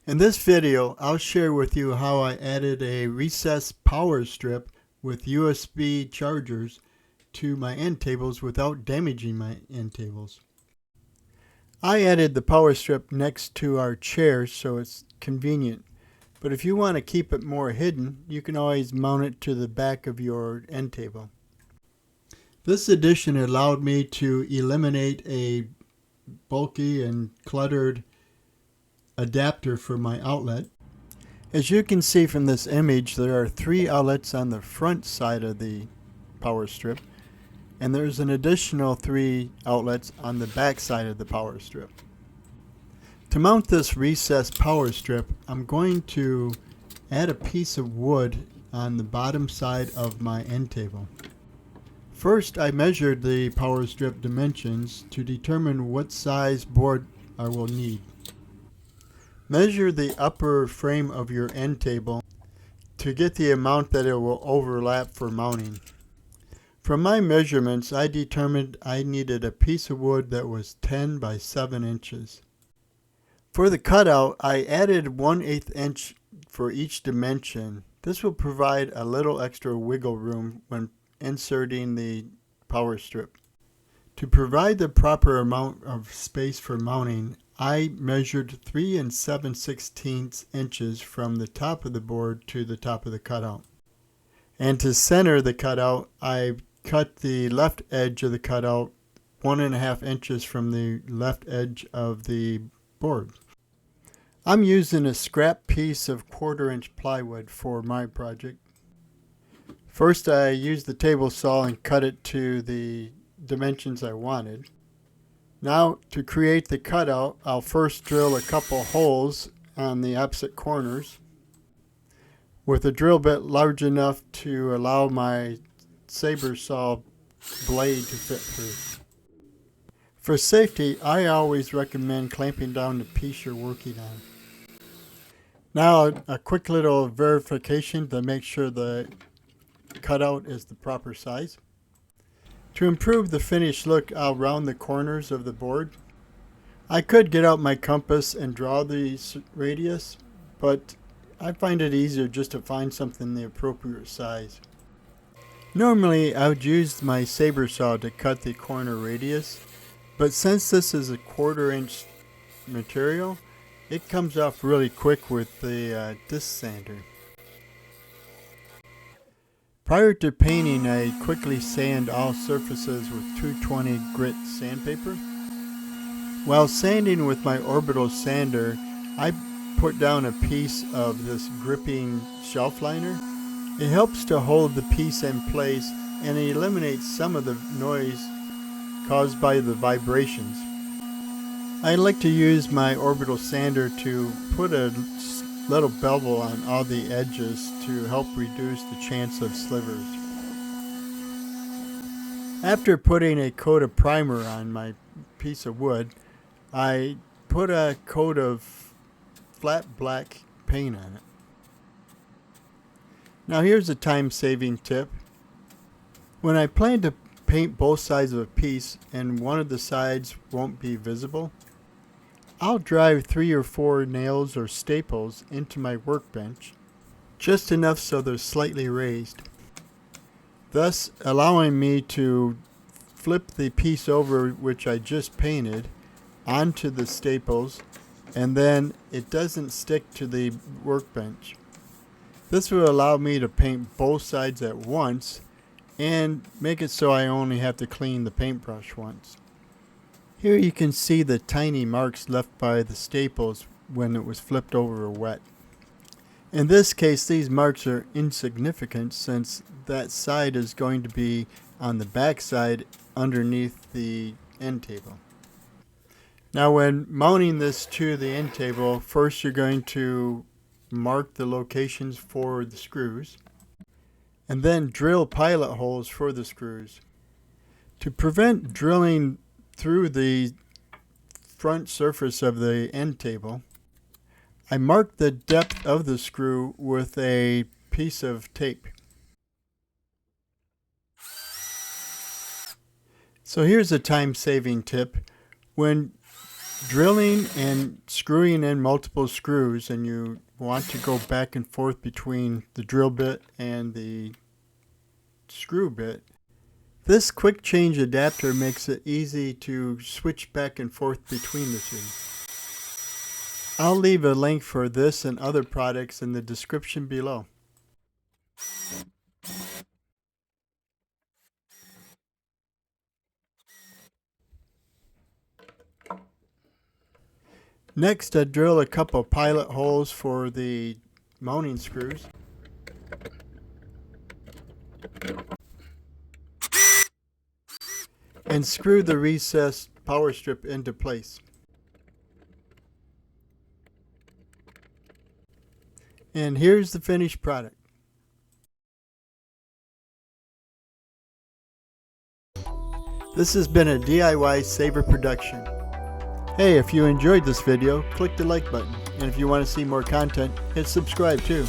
In this video, I'll share with you how I added a recessed power strip with USB chargers to my end tables without damaging my end tables. I added the power strip next to our chair so it's convenient, but if you want to keep it more hidden, you can always mount it to the back of your end table. This addition allowed me to eliminate a bulky and cluttered adapter for my outlet. As you can see from this image, there are 3 outlets on the front side of the power strip, and there's an additional 3 outlets on the back side of the power strip. To mount this recessed power strip, I'm going to add a piece of wood on the bottom side of my end table. First, I measured the power strip dimensions to determine what size board I will need. Measure the upper frame of your end table to get the amount that it will overlap for mounting. From my measurements, I determined I needed a piece of wood that was 10 by 7 inches. For the cutout, I added 1/8 inch for each dimension. This will provide a little extra wiggle room when inserting the power strip. To provide the proper amount of space for mounting, I measured 3 7/16 inches from the top of the board to the top of the cutout. And to center the cutout, I cut the left edge of the cutout 1.5 inches from the left edge of the board. I'm using a scrap piece of 1/4 inch plywood for my project. First, I used the table saw and cut it to the dimensions I wanted. Now, to create the cutout, I'll first drill a couple holes on the opposite corners with a drill bit large enough to allow my saber saw blade to fit through. For safety, I always recommend clamping down the piece you're working on. Now, a quick little verification to make sure the cutout is the proper size. To improve the finished look, I'll round the corners of the board. I could get out my compass and draw the radius, but I find it easier just to find something the appropriate size. Normally, I would use my saber saw to cut the corner radius, but since this is a 1/4 inch material, it comes off really quick with the disc sander. Prior to painting, I quickly sand all surfaces with 220 grit sandpaper. While sanding with my orbital sander, I put down a piece of this gripping shelf liner. It helps to hold the piece in place and it eliminates some of the noise caused by the vibrations. I like to use my orbital sander to put a little bevel on all the edges to help reduce the chance of slivers. After putting a coat of primer on my piece of wood, I put a coat of flat black paint on it. Now here's a time-saving tip. When I plan to paint both sides of a piece and one of the sides won't be visible, I'll drive 3 or 4 nails or staples into my workbench, just enough so they're slightly raised, thus allowing me to flip the piece over which I just painted onto the staples, and then it doesn't stick to the workbench. This will allow me to paint both sides at once and make it so I only have to clean the paintbrush once. Here you can see the tiny marks left by the staples when it was flipped over or wet. In this case, these marks are insignificant since that side is going to be on the back side underneath the end table. Now when mounting this to the end table, first you're going to mark the locations for the screws and then drill pilot holes for the screws. To prevent drilling through the front surface of the end table, I marked the depth of the screw with a piece of tape. So here's a time-saving tip. When drilling and screwing in multiple screws, and you want to go back and forth between the drill bit and the screw bit. This quick change adapter makes it easy to switch back and forth between the two. I'll leave a link for this and other products in the description below. Next, I drill a couple pilot holes for the mounting screws. And screw the recessed power strip into place. And here's the finished product. This has been a DIY Saver production. Hey, if you enjoyed this video, click the like button. And if you want to see more content, hit subscribe too.